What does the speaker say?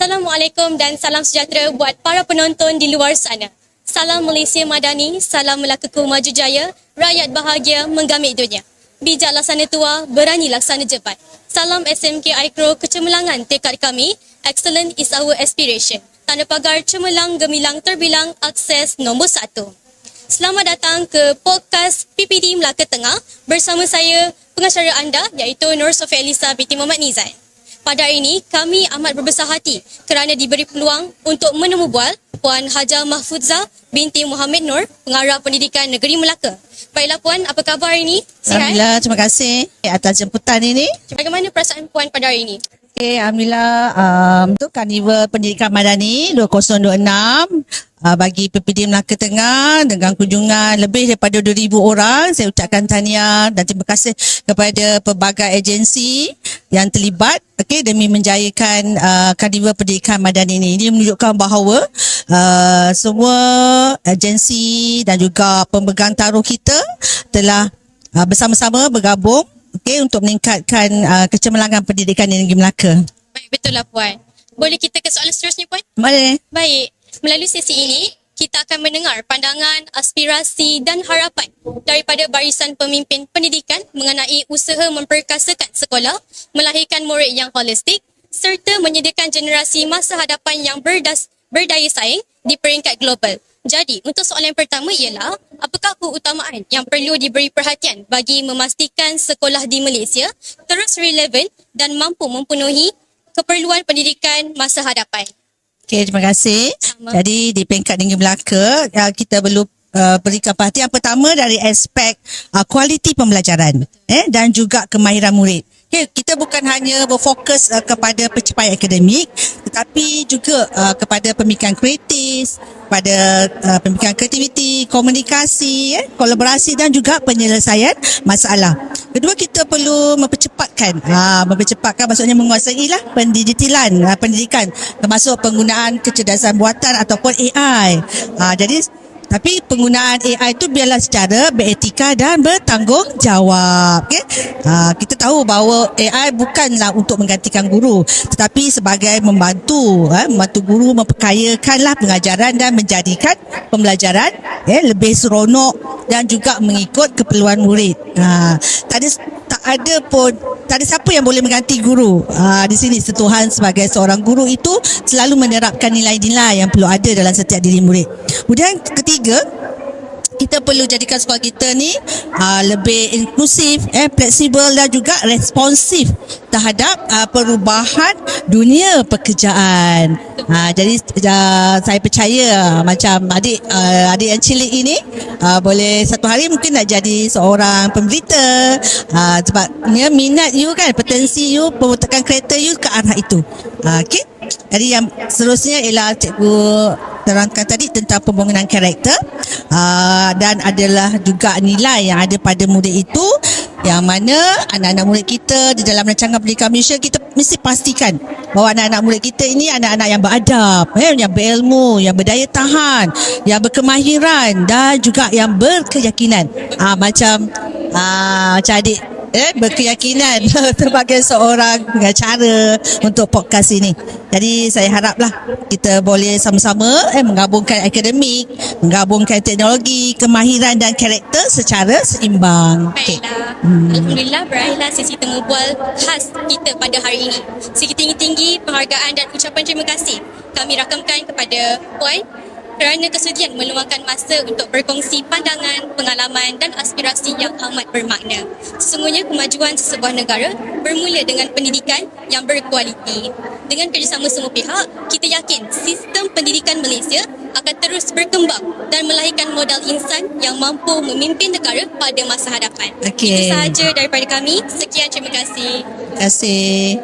Assalamualaikum dan salam sejahtera buat para penonton di luar sana. Salam Malaysia Madani, salam Melaka Maju Jaya, rakyat bahagia menggamit dunia. Bijak laksana tua, berani laksana jebat. Salam SMK Aikro, kecemerlangan tekad kami, excellent is our aspiration. Tanda pagar cemerlang gemilang terbilang, akses nombor 1. Selamat datang ke podcast PPD Melaka Tengah bersama saya, pengacara anda iaitu Nur Sofia Elisa binti Muhammad Nizam. Pada hari ini, kami amat berbesar hati kerana diberi peluang untuk menemu bual Puan Hajah Mahfuzah binti Muhammad Nur, Pengarah Pendidikan Negeri Melaka. Baiklah Puan, apa khabar hari ini? Sihat? Alhamdulillah, terima kasih atas jemputan ini. Bagaimana perasaan Puan pada hari ini? Okay, Alhamdulillah, untuk Karnival Pendidikan Madani 2026 bagi PPD Melaka Tengah dengan kunjungan lebih daripada 2,000 orang. Saya ucapkan tahniah dan terima kasih kepada pelbagai agensi yang terlibat demi menjayakan Karnival Pendidikan Madani ini. Ini menunjukkan bahawa semua agensi dan juga pemegang taruh kita telah bersama-sama bergabung untuk meningkatkan kecemerlangan pendidikan di negeri Melaka. Baik, betul lah Puan. Boleh kita ke soalan seterusnya Puan? Boleh. Baik, melalui sesi ini, kita akan mendengar pandangan, aspirasi dan harapan daripada barisan pemimpin pendidikan mengenai usaha memperkasakan sekolah, melahirkan murid yang holistik serta menyediakan generasi masa hadapan yang berdaya saing di peringkat global. Jadi, untuk soalan yang pertama ialah, apakah keutamaan yang perlu diberi perhatian bagi memastikan sekolah di Malaysia terus relevan dan mampu memenuhi keperluan pendidikan masa hadapan? Okey, terima kasih. Sama. Jadi, di peringkat negeri Melaka, kita perlu berikan perhatian pertama dari aspek kualiti pembelajaran dan juga kemahiran murid. Okay, kita bukan hanya berfokus kepada pencapaian akademik tetapi juga kepada pemikiran kritis, pada pemikiran kreativiti, komunikasi, kolaborasi dan juga penyelesaian masalah. Kedua, kita perlu mempercepatkan maksudnya menguasailah pendigitalan pendidikan termasuk penggunaan kecerdasan buatan ataupun AI. Tapi penggunaan AI itu biarlah secara beretika dan bertanggungjawab. Okay? Kita tahu bahawa AI bukanlah untuk menggantikan guru tetapi sebagai membantu guru memperkayakanlah pengajaran dan menjadikan pembelajaran lebih seronok dan juga mengikut keperluan murid. Tak ada siapa yang boleh mengganti guru. Di sini sentuhan sebagai seorang guru itu selalu menerapkan nilai-nilai yang perlu ada dalam setiap diri murid. Kemudian ketiga, kita perlu jadikan sekolah kita ni lebih inklusif, fleksibel dan juga responsif terhadap perubahan dunia pekerjaan. Jadi saya percaya macam adik yang cilik ini boleh satu hari mungkin nak jadi seorang pemberita sebab minat you kan, potensi you, pembentukan karakter you ke arah itu. Okey. Jadi yang seterusnya ialah cikgu terangkan tadi tentang pembangunan karakter dan adalah juga nilai yang ada pada murid itu, yang mana anak-anak murid kita di dalam rancangan pendidikan Malaysia, kita mesti pastikan bahawa anak-anak murid kita ini anak-anak yang beradab, yang berilmu, yang berdaya tahan, yang berkemahiran dan juga yang berkeyakinan. Macam adik berkeyakinan sebagai seorang pengacara untuk podcast ini. Jadi saya haraplah kita boleh sama-sama menggabungkan akademik, menggabungkan teknologi, kemahiran dan karakter secara seimbang. Baiklah. Alhamdulillah, berakhirlah sesi temu bual khas kita pada hari ini. Setinggi-tinggi penghargaan dan ucapan terima kasih kami rakamkan kepada Puan kerana kesudian meluangkan masa untuk berkongsi pandangan, pengalaman dan aspirasi yang amat bermakna. Sesungguhnya kemajuan sesebuah negara bermula dengan pendidikan yang berkualiti. Dengan kerjasama semua pihak, kita yakin sistem pendidikan Malaysia akan terus berkembang dan melahirkan modal insan yang mampu memimpin negara pada masa hadapan. Okey. Itu sahaja daripada kami. Sekian, terima kasih. Terima kasih.